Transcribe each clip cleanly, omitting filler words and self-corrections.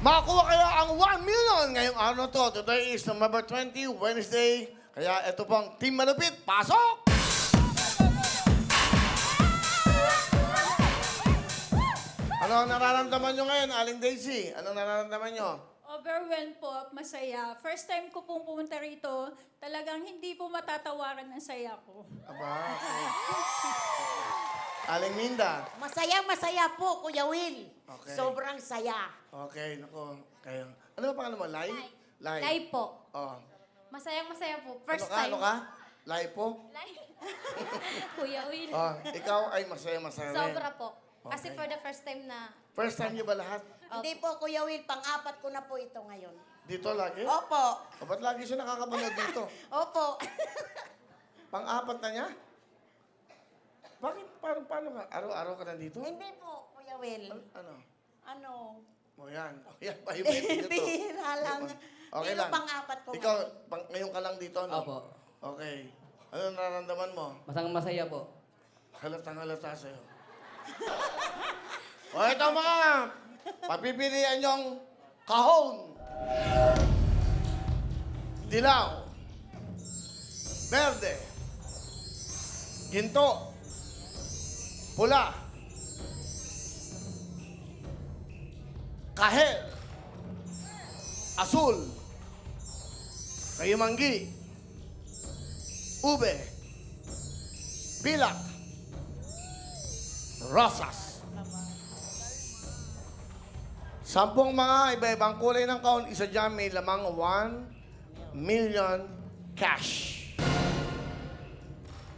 Makakuha kaya ang 1 million ngayong araw na to. Today is November 20, Wednesday. Kaya ito pong Team Malupit. Pasok! Ano ang nararamdaman nyo ngayon, Aling Daisy? Anong nararamdaman nyo? Overwhelmed po, masaya. First time ko pong pumunta rito, talagang hindi po matatawaran ang saya ko. Aba, okay. Aling Minda. Masaya po, Kuya Will. Okay. Sobrang saya. Okay, naku. Kayo. Ano ba pangalan mo? Lai? Lai. Lai po. Oh. Masayang-masaya po. First Ano ka? time. Ano ka? Lai po? Lai. Kuya Will. Oh, ikaw ay masaya-masaya rin. Sobra po. Kasi Okay. for the first time na... First time niyo ba lahat? Hindi po, Kuya Will. Pang-apat ko na po ito ngayon. Dito lagi? Opo. O, ba't lagi siya nakakapanood dito? Opo. Pang-apat na niya? Bakit? Paano ka? Araw-araw ka nandito? Hindi po, Kuya Will. Ano? Ano? O yan. O yan, pahimayin dito. Bihira lang. Okay Pero lang. pang-apat ko Ikaw, ngayon. ngayon ka lang dito, no? Opo. Okay. Ano nararamdaman mo? Masaya po. Halatang halata sa'yo. O ito mga papipilian niyong kahon. Dilaw. Verde. Ginto. Pula. Kahel. Asul. Kayumanggi. Ube. Pilak. Rosas. 10 mga iba-ibang kulay ng kahon. Isa dyan may lamang 1 million cash.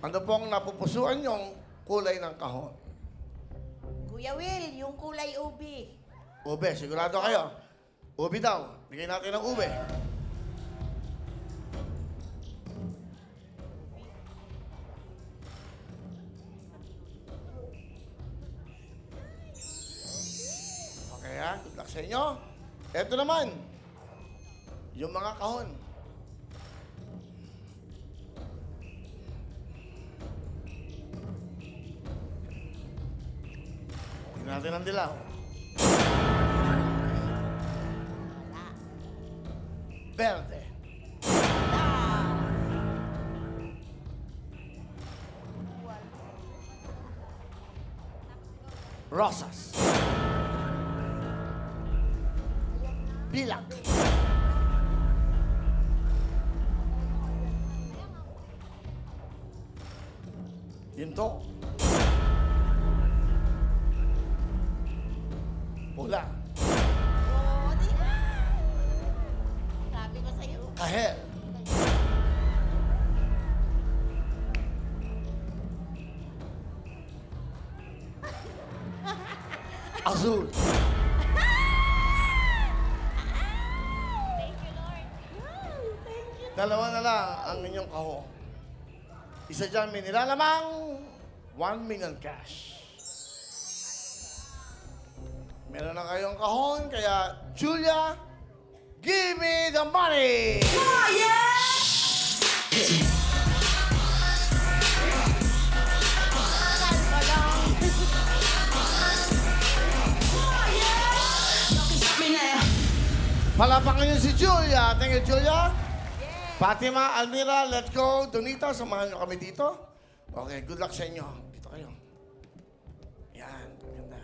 Ano pong napupusuan yung kulay ng kahon? Kuya Will, yung kulay ubi. Ube, sigurado kayo? Ube daw. Bigyan natin ng ube. Okay ha? Good luck sa inyo. Ito naman. Yung mga kahon. Tingnan natin ang dilaw. Verde. Rosas. Pilak. Ginto. Pula. Oo, di ba? Sabi ko sa'yo. Kahel. Azul. Dalawa na lang ang inyong kahon. Isa dyan may nilalamang 1 million cash. Meron na kayong kahon, kaya Julia, give me the money! Palapakan niyo si Julia. Thank you, Julia. Fatima, Almira, let's go. Donita, samahan niyo kami dito. Okay, good luck sa inyo. Dito kayo. Yan, ganda.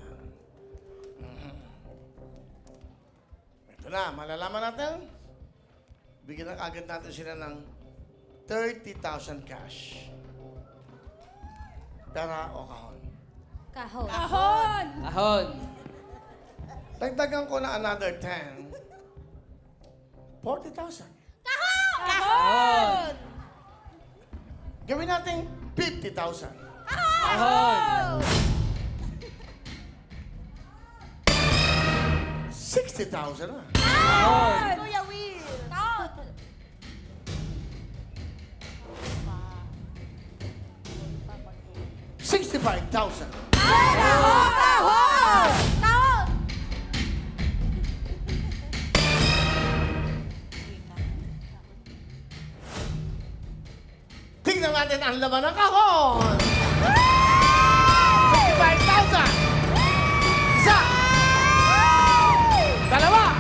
Ito na, malalaman natin. Bigyan na agad natin sila ng 30,000 cash. Pera o kahon? Kahon. Kahon! Ahon. Dagdagan ko na another 10. 40,000. Kahon! Gawin natin 50,000. Ahon. 60,000 na. Ahon. Kuya Will. Kahon! 65,000. Kahon! Kahon! Kahon! Tingnan natin ang laman ng kahon. 65,000. Isa. Dalawa.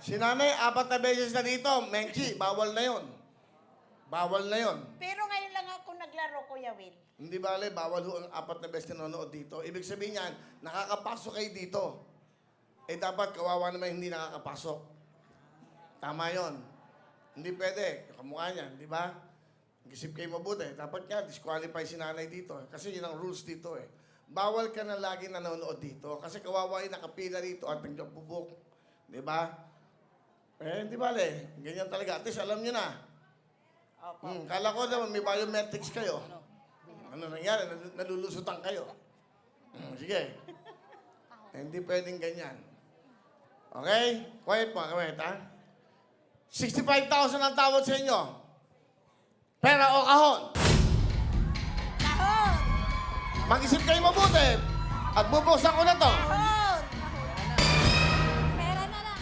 Si nanay, 4 na beses na dito. Menchi, bawal na yon. Bawal na yon. Pero ngayon lang ako naglaro, Kuya Will. Hindi bale, bawal ho ang 4 na beses na nanonood dito. Ibig sabihin yan, nakakapasok kayo dito. Eh dapat kawawa naman hindi nakakapasok. Tama yon. Hindi pwede. Kamukha niyan, di ba? Mag-isip kayo mabuti. Dapat nga, disqualify si nanay dito. Kasi yun ang rules dito eh. Bawal ka na lagi nanonood dito. Kasi kawawa yung nakapila rito at nagpupubok. Di ba? Eh, hindi bale. Ganyan talaga. At least alam nyo na. Kala ko naman may biometrics kayo. Ano nangyari? Nalulusutan kayo. Sige. Eh, hindi pwedeng ganyan. Okay? Quiet po, quiet ha? 65,000 ang tawad sa inyo. Pera o kahon? Kahon! Mag-isip kayo mabuti. At bubuksan ko na to. Kahon! Pera na lang.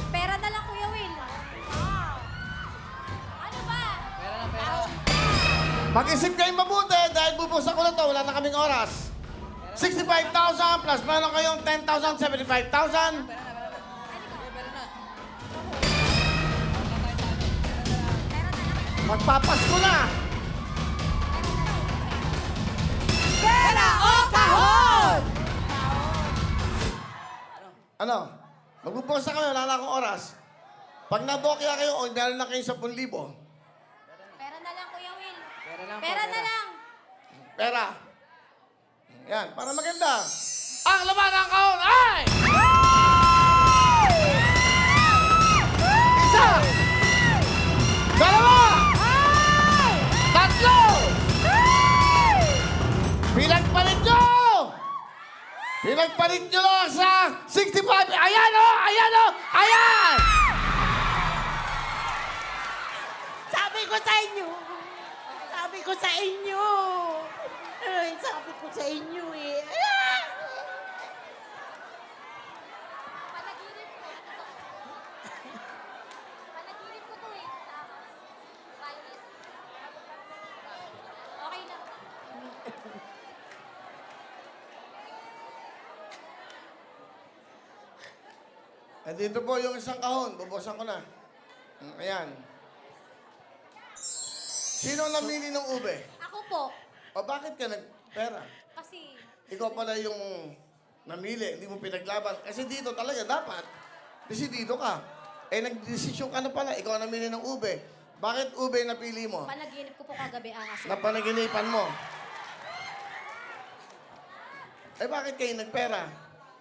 Pera na lang, Kuya Will. Ano ba? Pera na, pera. Mag-isip kayo mabuti dahil bubuksan ko na to. Wala na kaming oras. 65,000 plus meron kayong 10,000, 75,000. Pera na. Magpapasko na. Pera o kahon! Ano? Magbubuksan kayo, wala na akong oras. Pag nabokya kayo, o meron na kayong 10,000. Pera na lang, Kuya Will. Pera lang po, Pera na lang. Pera. Yan, para maganda. Ang laman ng kahon ay... Isa! Dalawa! Tatlo! Pinagpalit nyo! Pinagpalit nyo lang sa 65! Ayan o! Ayan o! Ayan! Sabi ko sa inyo! Sabi ko sa inyo! Ay, sabi ko sa inyo eh. Ah! Panaginip ko. Panaginip ko to eh. Sa violet. Okay lang. Eh, dito po yung isang kahon. Bubuksan ko na. Ayan. Sino namili ng ube? Ako po. O bakit ka nagpera? Kasi, Ikaw pala yung namili, hindi mo pinaglaban. Kasi dito talaga dapat. Kasi dito ka. Eh, nagdesisyon ka na pala. Ikaw ang namili ng ube. Bakit ube napili mo? panaginip ko po kagabi ahas. Napanaginipan mo. Eh, bakit kayo nagpera?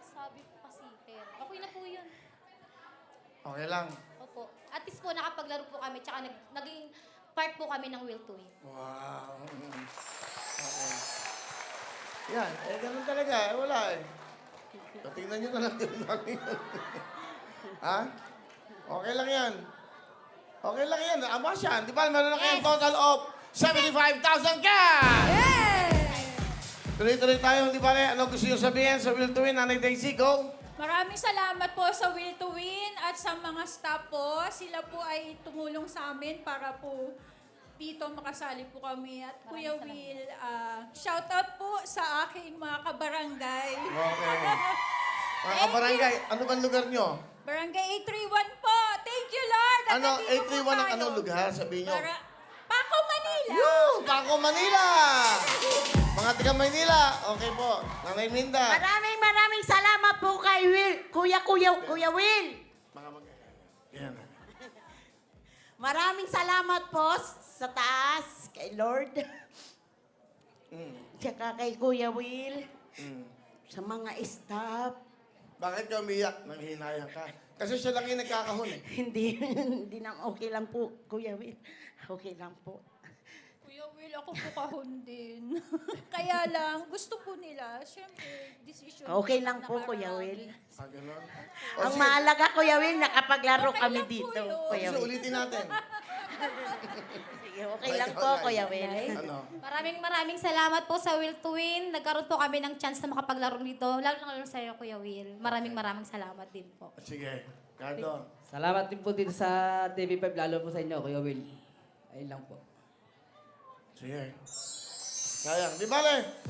Sabi ko kasi, pera. Okay na po yun. Okay lang. Opo. At least po nakapaglaro po kami, tsaka naging part po kami ng Will to Win. Wow. Okay. Yan. Eh, ganun talaga. Eh, wala eh. Tingnan nyo na lang yung namin. Ha? Okay lang yan. Okay lang yan. Ama siya. Di ba meron na kayong total of 75,000 cash? Tuloy-tuloy tayo. Di ba? Ano gusto nyo sabihin sa Will to Win? Nanay Daisy, go. Maraming salamat po sa Will to Win at sa mga staff po. Sila po ay tumulong sa amin para po dito makasali po kami. At Kuya Will, shout out po sa aking mga kabarangay. Okay. Mga kabarangay, ano bang lugar nyo? Barangay 831 po. Thank you, Lord. At Ano, nandito po 831 ang tayo. anong lugar? Sabihin nyo. Paco, Manila. Yoo! Paco, Manila! Mga taga Manila. Okay po. Nanay Minda. Maraming salamat po kay Will. Kuya Will. Mga Yan. Maraming salamat po sa taas, kay Lord. Tsaka kay Kuya Will. Sa mga staff. Bakit ka umiyak? Nanghinayang ka. Kasi siya lang yung nagkakahon eh. Hindi na okay lang po, Kuya Will. Okay lang po. Kuya Will, ako po kahon din. Kaya lang, gusto po nila. Siyempre, decision. Okay nila lang po, nakarami. Kuya Will. Ganun. Ang mahalaga, Kuya Will, nakapaglaro Okay kami lang po dito, yun. Kuya Sige, Will. ulitin natin. Sige, okay lang po, Kuya Will. Ano? Maraming salamat po sa Will to Win. Nagkaroon po kami ng chance na makapaglaro dito. Lalo sa iyo, Kuya Will. Maraming salamat din po. Sige. Cardo. Salamat din po dito sa TV5, lalo po sa inyo, Kuya Will. Ayun lang po. Sige. Sayang. Di ba,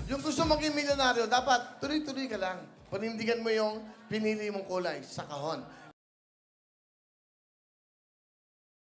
yung gusto maging milyonaryo, dapat tuloy-tuloy ka lang. Panindigan mo yung pinili mong kulay sa kahon.